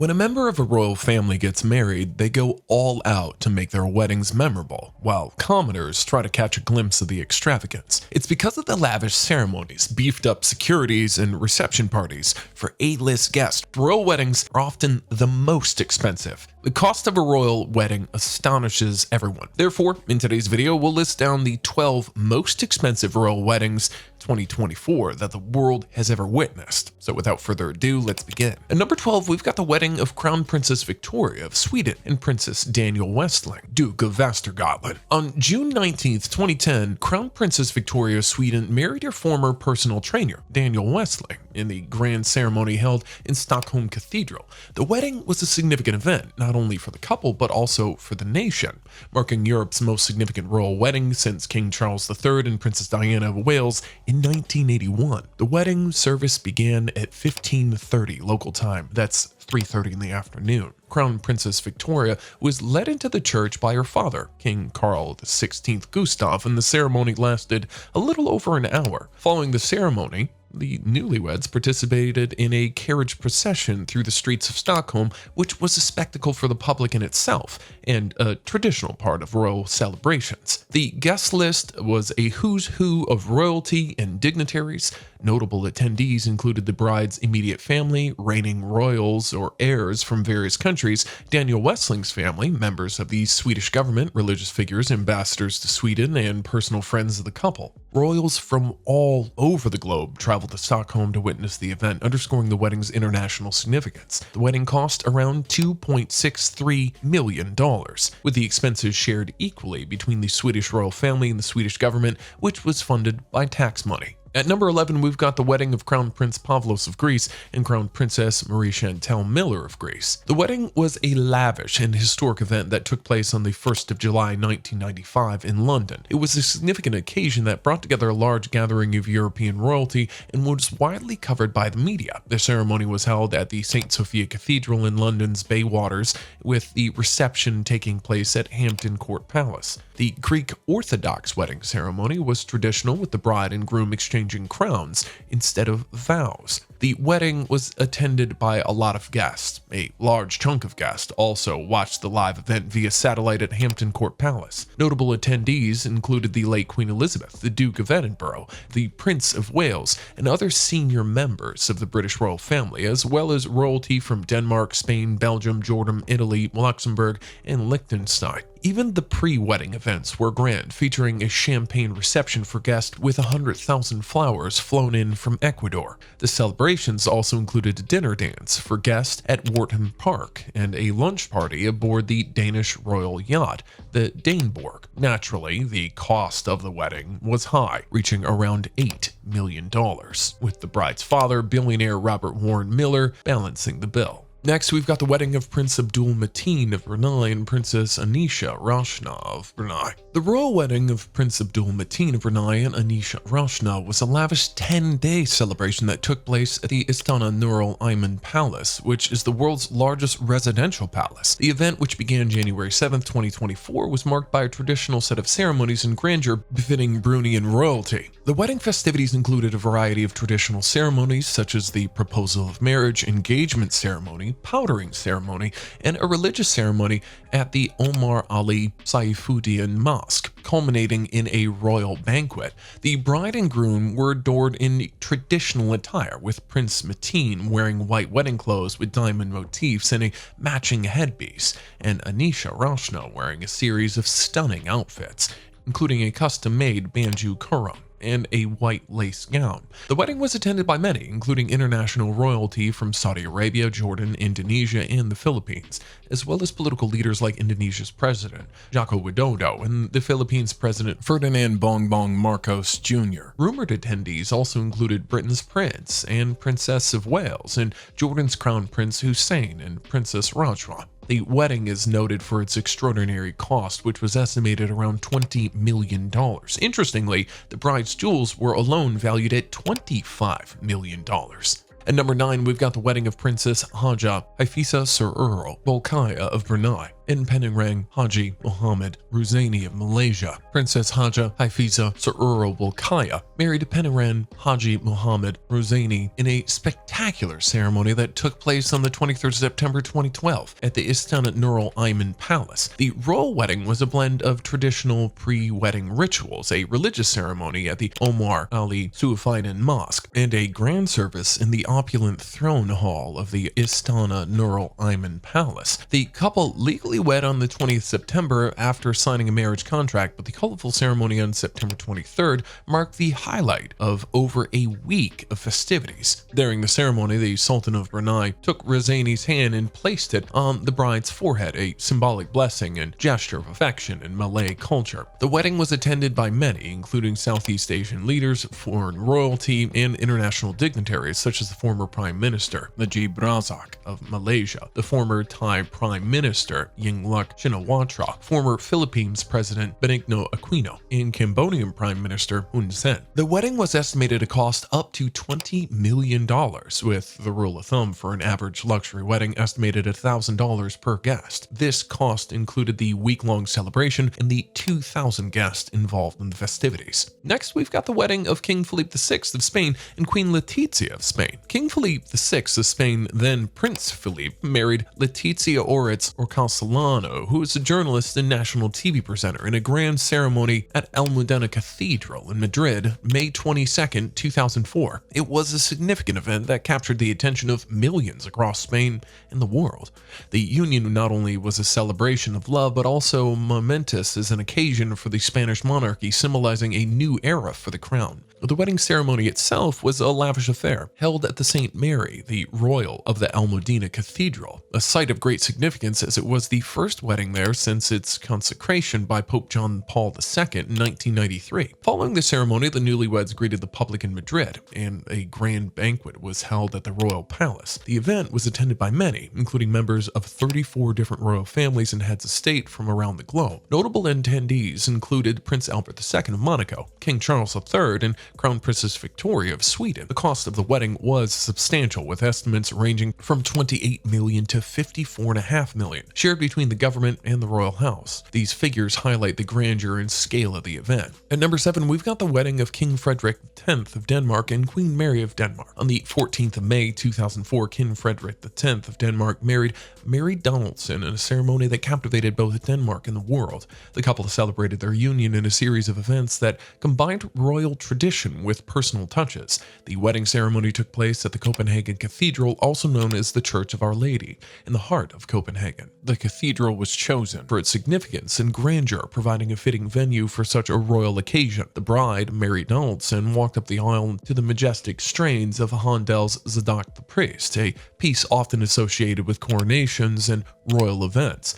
When a member of a royal family gets married, they go all out to make their weddings memorable, while commoners try to catch a glimpse of the extravagance. It's because of the lavish ceremonies, beefed up securities, and reception parties for A-list guests. Royal weddings are often the most expensive. The cost of a royal wedding astonishes everyone. Therefore, in today's video, we'll list down the 12 most expensive royal weddings 2024 that the world has ever witnessed. So without further ado, let's begin. At number 12, we've got the wedding of Crown Princess Victoria of Sweden and Princess Daniel Westling, Duke of Västergötland. On June 19, 2010, Crown Princess Victoria of Sweden married her former personal trainer, Daniel Westling, in the grand ceremony held in Stockholm Cathedral. The wedding was a significant event, not only for the couple, but also for the nation, marking Europe's most significant royal wedding since King Charles III and Princess Diana of Wales in 1981. The wedding service began at 15:30 local time. That's 3:30 in the afternoon. Crown Princess Victoria was led into the church by her father, King Carl XVI Gustaf, and the ceremony lasted a little over an hour. Following the ceremony, the newlyweds participated in a carriage procession through the streets of Stockholm, which was a spectacle for the public in itself and a traditional part of royal celebrations. The guest list was a who's who of royalty and dignitaries. Notable attendees included the bride's immediate family, reigning royals or heirs from various countries, Daniel Westling's family, members of the Swedish government, religious figures, ambassadors to Sweden, and personal friends of the couple. Royals from all over the globe traveled to Stockholm to witness the event, underscoring the wedding's international significance. The wedding cost around $2.63 million, with the expenses shared equally between the Swedish royal family and the Swedish government, which was funded by tax money. At number 11, we've got the wedding of Crown Prince Pavlos of Greece and Crown Princess Marie Chantal Miller of Greece. The wedding was a lavish and historic event that took place on the 1st of July 1995 in London. It was a significant occasion that brought together a large gathering of European royalty and was widely covered by the media. The ceremony was held at the St. Sophia Cathedral in London's Bayswaters, with the reception taking place at Hampton Court Palace. The Greek Orthodox wedding ceremony was traditional, with the bride and groom exchanging crowns instead of vows. The wedding was attended by a lot of guests. A large chunk of guests also watched the live event via satellite at Hampton Court Palace. Notable attendees included the late Queen Elizabeth, the Duke of Edinburgh, the Prince of Wales, and other senior members of the British royal family, as well as royalty from Denmark, Spain, Belgium, Jordan, Italy, Luxembourg, and Liechtenstein. Even the pre-wedding events were grand, featuring a champagne reception for guests with 100,000 flowers flown in from Ecuador. The celebrations also included a dinner dance for guests at Wharton Park and a lunch party aboard the Danish royal yacht, the Daneborg. Naturally, the cost of the wedding was high, reaching around $8 million, with the bride's father, billionaire Robert Warren Miller, balancing the bill. Next, we've got the wedding of Prince Abdul Mateen of Brunei and Princess Anisha Roshna of Brunei. The royal wedding of Prince Abdul Mateen of Brunei and Anisha Roshna was a lavish 10-day celebration that took place at the Istana Nurul Ayman Palace, which is the world's largest residential palace. The event, which began January 7, 2024, was marked by a traditional set of ceremonies and grandeur befitting Bruneian royalty. The wedding festivities included a variety of traditional ceremonies, such as the proposal of marriage, engagement ceremony, powdering ceremony, and a religious ceremony at the Omar Ali Saifuddin Mosque, culminating in a royal banquet. The bride and groom were adored in traditional attire, with Prince Mateen wearing white wedding clothes with diamond motifs and a matching headpiece, and Anisha Roshna wearing a series of stunning outfits, including a custom-made banju kurum and a white lace gown. The wedding was attended by many, including international royalty from Saudi Arabia, Jordan, Indonesia, and the Philippines, as well as political leaders like Indonesia's President Joko Widodo and the Philippines' President Ferdinand Bongbong Marcos Jr. Rumored attendees also included Britain's Prince and Princess of Wales and Jordan's Crown Prince Hussein and Princess Rajwa. The wedding is noted for its extraordinary cost, which was estimated around $20 million. Interestingly, the bride's jewels were alone valued at $25 million. At number 9, we've got the wedding of Princess Haja Haifisa Sur Bolkiah of Brunei in Penang Haji Muhammad Ruzaini of Malaysia. Princess Haja Haifiza Sururul Kaya married Penang Haji Muhammad Ruzaini in a spectacular ceremony that took place on the 23rd of September 2012 at the Istana Nurul Iman Palace. The royal wedding was a blend of traditional pre-wedding rituals, a religious ceremony at the Omar Ali Sufian Mosque, and a grand service in the opulent throne hall of the Istana Nurul Iman Palace. The couple legally wed on the 20th September after signing a marriage contract, but the colorful ceremony on September 23rd marked the highlight of over a week of festivities. During the ceremony, the Sultan of Brunei took Ruzaini's hand and placed it on the bride's forehead, a symbolic blessing and gesture of affection in Malay culture. The wedding was attended by many, including Southeast Asian leaders, foreign royalty, and international dignitaries such as the former Prime Minister Najib Razak of Malaysia, the former Thai Prime Minister Yingluck Shinawatra, former Philippines President Benigno Aquino, and Cambodian Prime Minister Hun Sen. The wedding was estimated to cost up to $20 million, with the rule of thumb for an average luxury wedding estimated at $1,000 per guest. This cost included the week-long celebration and the 2,000 guests involved in the festivities. Next, we've got the wedding of King Philippe VI of Spain and Queen Letizia of Spain. King Philippe VI of Spain, then Prince Philippe, married Letizia Oritz Castellano, who is a journalist and national TV presenter, in a grand ceremony at Almudena Cathedral in Madrid, May 22, 2004. It was a significant event that captured the attention of millions across Spain and the world. The union not only was a celebration of love, but also momentous as an occasion for the Spanish monarchy, symbolizing a new era for the crown. The wedding ceremony itself was a lavish affair, held at the St. Mary, the Royal of the Almudena Cathedral, a site of great significance as it was the first wedding there since its consecration by Pope John Paul II in 1993. Following the ceremony, the newlyweds greeted the public in Madrid, and a grand banquet was held at the Royal Palace. The event was attended by many, including members of 34 different royal families and heads of state from around the globe. Notable attendees included Prince Albert II of Monaco, King Charles III, and Crown Princess Victoria of Sweden. The cost of the wedding was substantial, with estimates ranging from $28 million to $54.5 million, shared between the government and the royal house. These figures highlight the grandeur and scale of the event. At number 7, we've got the wedding of King Frederik X of Denmark and Queen Mary of Denmark. On the 14th of May 2004, King Frederik X of Denmark married Mary Donaldson in a ceremony that captivated both Denmark and the world. The couple celebrated their union in a series of events that combined royal tradition with personal touches. The wedding ceremony took place at the Copenhagen Cathedral, also known as the Church of Our Lady, in the heart of Copenhagen. The cathedral was chosen for its significance and grandeur, providing a fitting venue for such a royal occasion. The bride, Mary Donaldson, walked up the aisle to the majestic strains of Handel's Zadok the Priest, a piece often associated with coronations and royal events.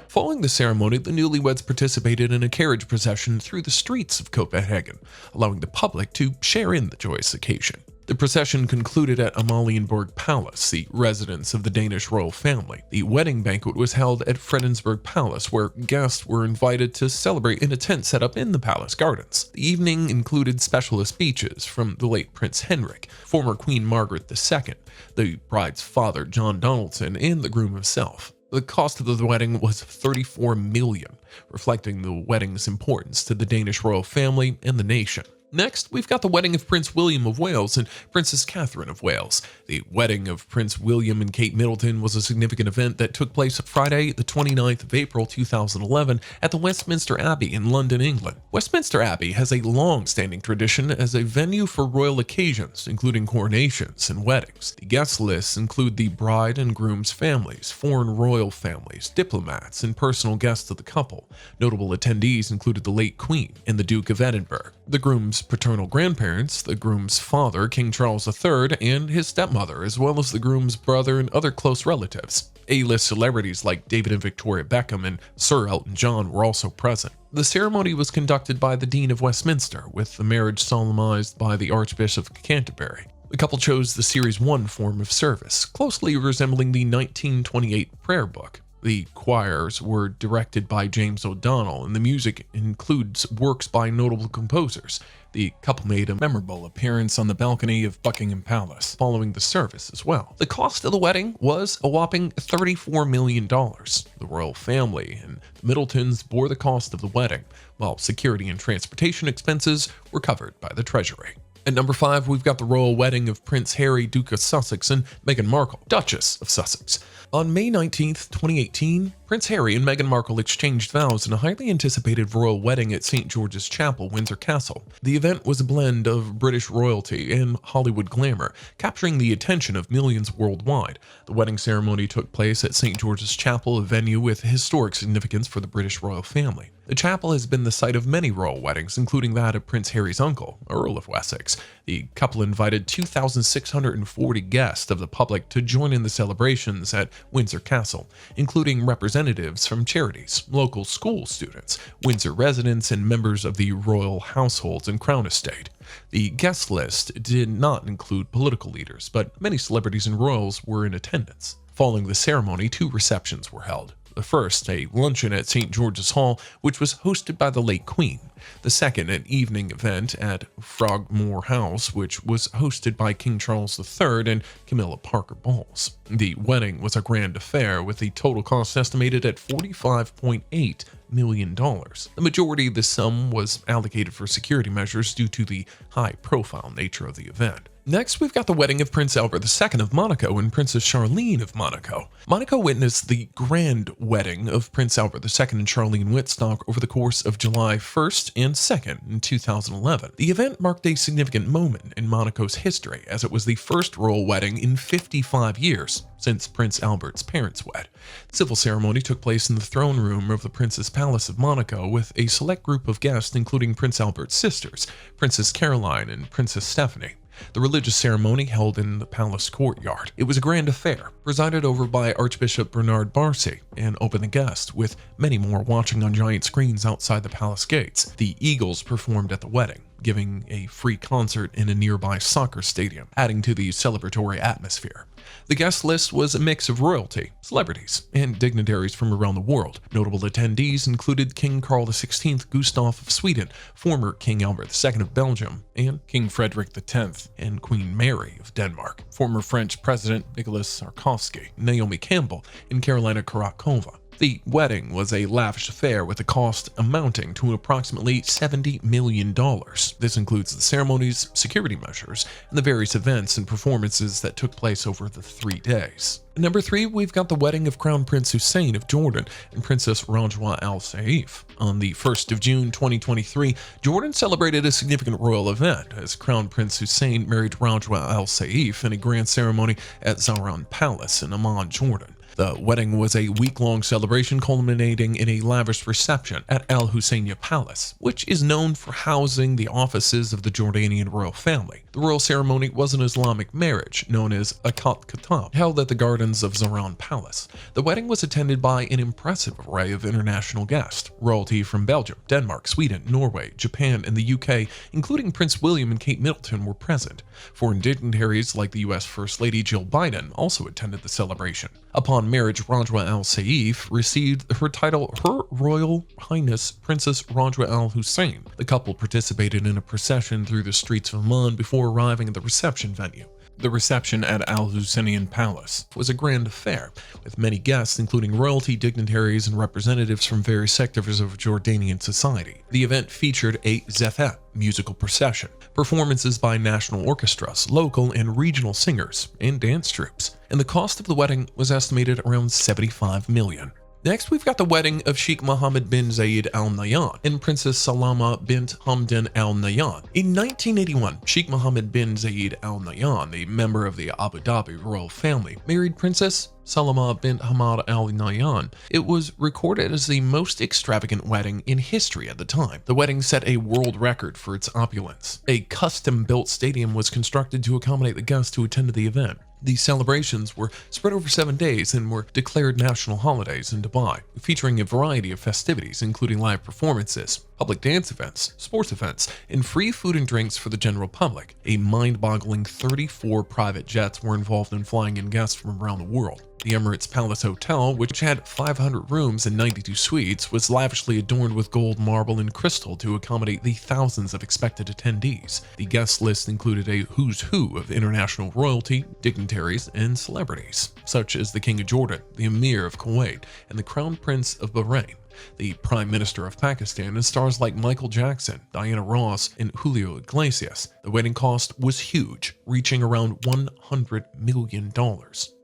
Following the ceremony, the newlyweds participated in a carriage procession through the streets of Copenhagen, allowing the public to share in the joyous occasion. The procession concluded at Amalienborg Palace, the residence of the Danish royal family. The wedding banquet was held at Fredensborg Palace, where guests were invited to celebrate in a tent set up in the palace gardens. The evening included specialist speeches from the late Prince Henrik, former Queen Margaret II, the bride's father John Donaldson, and the groom himself. The cost of the wedding was $34 million, reflecting the wedding's importance to the Danish royal family and the nation. Next, we've got the wedding of Prince William of Wales and Princess Catherine of Wales. The wedding of Prince William and Kate Middleton was a significant event that took place Friday, the 29th of April 2011 at the Westminster Abbey in London, England. Westminster Abbey has a long-standing tradition as a venue for royal occasions, including coronations and weddings. The guest lists include the bride and groom's families, foreign royal families, diplomats, and personal guests of the couple. Notable attendees included the late Queen and the Duke of Edinburgh, the groom's paternal grandparents, the groom's father, King Charles III, and his stepmother, as well as the groom's brother and other close relatives. A-list celebrities like David and Victoria Beckham and Sir Elton John were also present. The ceremony was conducted by the Dean of Westminster, with the marriage solemnized by the Archbishop of Canterbury. The couple chose the Series 1 form of service, closely resembling the 1928 prayer book. The choirs were directed by James O'Donnell, and the music includes works by notable composers. The couple made a memorable appearance on the balcony of Buckingham Palace following the service as well. The cost of the wedding was a whopping $34 million. The royal family and the Middletons bore the cost of the wedding, while security and transportation expenses were covered by the Treasury. At number 5, we've got the royal wedding of Prince Harry, Duke of Sussex, and Meghan Markle, Duchess of Sussex. On May 19, 2018, Prince Harry and Meghan Markle exchanged vows in a highly anticipated royal wedding at St. George's Chapel, Windsor Castle. The event was a blend of British royalty and Hollywood glamour, capturing the attention of millions worldwide. The wedding ceremony took place at St. George's Chapel, a venue with historic significance for the British royal family. The chapel has been the site of many royal weddings, including that of Prince Harry's uncle, Earl of Wessex. The couple invited 2,640 guests of the public to join in the celebrations at Windsor Castle, including representatives from charities, local school students, Windsor residents, and members of the royal households and crown estate. The guest list did not include political leaders, but many celebrities and royals were in attendance. Following the ceremony, 2 receptions were held. The first, a luncheon at St. George's Hall, which was hosted by the late Queen. The second, an evening event at Frogmore House, which was hosted by King Charles III and Camilla Parker Bowles. The wedding was a grand affair, with the total cost estimated at $45.8 million. The majority of the sum was allocated for security measures due to the high-profile nature of the event. Next, we've got the wedding of Prince Albert II of Monaco and Princess Charlene of Monaco. Monaco witnessed the grand wedding of Prince Albert II and Charlene Wittstock over the course of July 1st and 2nd in 2011. The event marked a significant moment in Monaco's history, as it was the first royal wedding in 55 years since Prince Albert's parents wed. The civil ceremony took place in the throne room of the Prince's Palace of Monaco, with a select group of guests including Prince Albert's sisters, Princess Caroline and Princess Stephanie. The religious ceremony held in the palace courtyard. It was a grand affair, presided over by Archbishop Bernard Barcy, and open to guests, with many more watching on giant screens outside the palace gates. The Eagles performed at the wedding, giving a free concert in a nearby soccer stadium, adding to the celebratory atmosphere. The guest list was a mix of royalty, celebrities, and dignitaries from around the world. Notable attendees included King Carl XVI Gustaf of Sweden, former King Albert II of Belgium, and King Frederik X, and Queen Mary of Denmark, former French President Nicolas Sarkozy, Naomi Campbell, and Carolina Karakova. The wedding was a lavish affair, with the cost amounting to approximately $70 million. This includes the ceremonies, security measures, and the various events and performances that took place over the 3 days. At number 3, we've got the wedding of Crown Prince Hussein of Jordan and Princess Rajwa Al Saif. On the 1st of June 2023, Jordan celebrated a significant royal event as Crown Prince Hussein married Rajwa Al Saif in a grand ceremony at Zahran Palace in Amman, Jordan. The wedding was a week-long celebration culminating in a lavish reception at Al Husseiniya Palace, which is known for housing the offices of the Jordanian royal family. The royal ceremony was an Islamic marriage known as Akat Khatab, held at the gardens of Zahran Palace. The wedding was attended by an impressive array of international guests. Royalty from Belgium, Denmark, Sweden, Norway, Japan, and the UK, including Prince William and Kate Middleton, were present. Foreign dignitaries like the US First Lady Jill Biden also attended the celebration. Upon marriage, Rajwa Al Saif received her title Her Royal Highness Princess Rajwa Al Hussein. The couple participated in a procession through the streets of Amman before arriving at the reception venue. The reception at Al Husseinian Palace was a grand affair, with many guests including royalty, dignitaries, and representatives from various sectors of Jordanian society. The event featured a zefet musical procession, performances by national orchestras, local and regional singers, and dance troupes, and the cost of the wedding was estimated around $75 million. Next, we've got the wedding of Sheikh Mohammed bin Zayed Al Nahyan and Princess Salama bint Hamdan Al Nahyan. In 1981, Sheikh Mohammed bin Zayed Al Nahyan, a member of the Abu Dhabi royal family, married Princess Salama bint Hamad Al Nahyan. It was recorded as the most extravagant wedding in history at the time. The wedding set a world record for its opulence. A custom-built stadium was constructed to accommodate the guests who attended the event. These celebrations were spread over 7 days and were declared national holidays in Dubai, featuring a variety of festivities including live performances, public dance events, sports events, and free food and drinks for the general public. A mind-boggling 34 private jets were involved in flying in guests from around the world. The Emirates Palace Hotel, which had 500 rooms and 92 suites, was lavishly adorned with gold, marble, and crystal to accommodate the thousands of expected attendees. The guest list included a who's who of international royalty, dignitaries, and celebrities, such as the King of Jordan, the Emir of Kuwait, and the Crown Prince of Bahrain, the Prime Minister of Pakistan, and stars like Michael Jackson, Diana Ross, and Julio Iglesias. The wedding cost was huge, reaching around $100 million.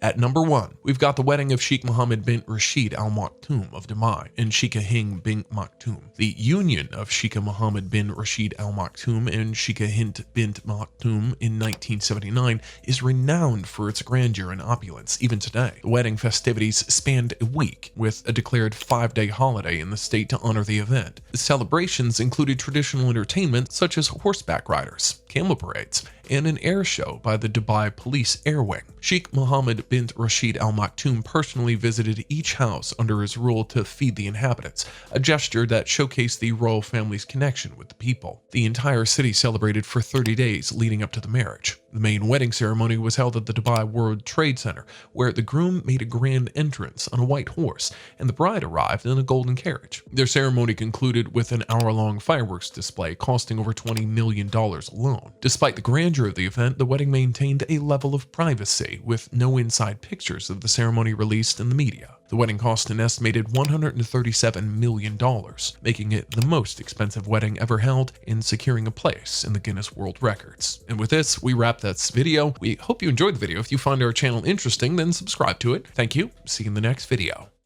At number 1, we've got the wedding of Sheikh Mohammed bin Rashid Al Maktoum of Dubai and Sheikha Hind bin Maktoum. The union of Sheikh Mohammed bin Rashid Al Maktoum and Sheikha Hind bin Maktoum in 1979 is renowned for its grandeur and opulence even today. The wedding festivities spanned a week, with a declared 5-day holiday in the state to honor the event. The celebrations included traditional entertainment such as horseback riders, camel parades, and an air show by the Dubai Police Air Wing. Sheikh Mohammed bin Rashid Al Maktoum personally visited each house under his rule to feed the inhabitants, a gesture that showcased the royal family's connection with the people. The entire city celebrated for 30 days leading up to the marriage. The main wedding ceremony was held at the Dubai World Trade Center, where the groom made a grand entrance on a white horse and the bride arrived in a golden carriage. Their ceremony concluded with an hour-long fireworks display costing over $20 million alone. Despite the grandeur of the event, the wedding maintained a level of privacy, with no inside pictures of the ceremony released in the media. The wedding cost an estimated $137 million, making it the most expensive wedding ever held and securing a place in the Guinness World Records. And with this, we wrap this video. We hope you enjoyed the video. If you find our channel interesting, then subscribe to it. Thank you. See you in the next video.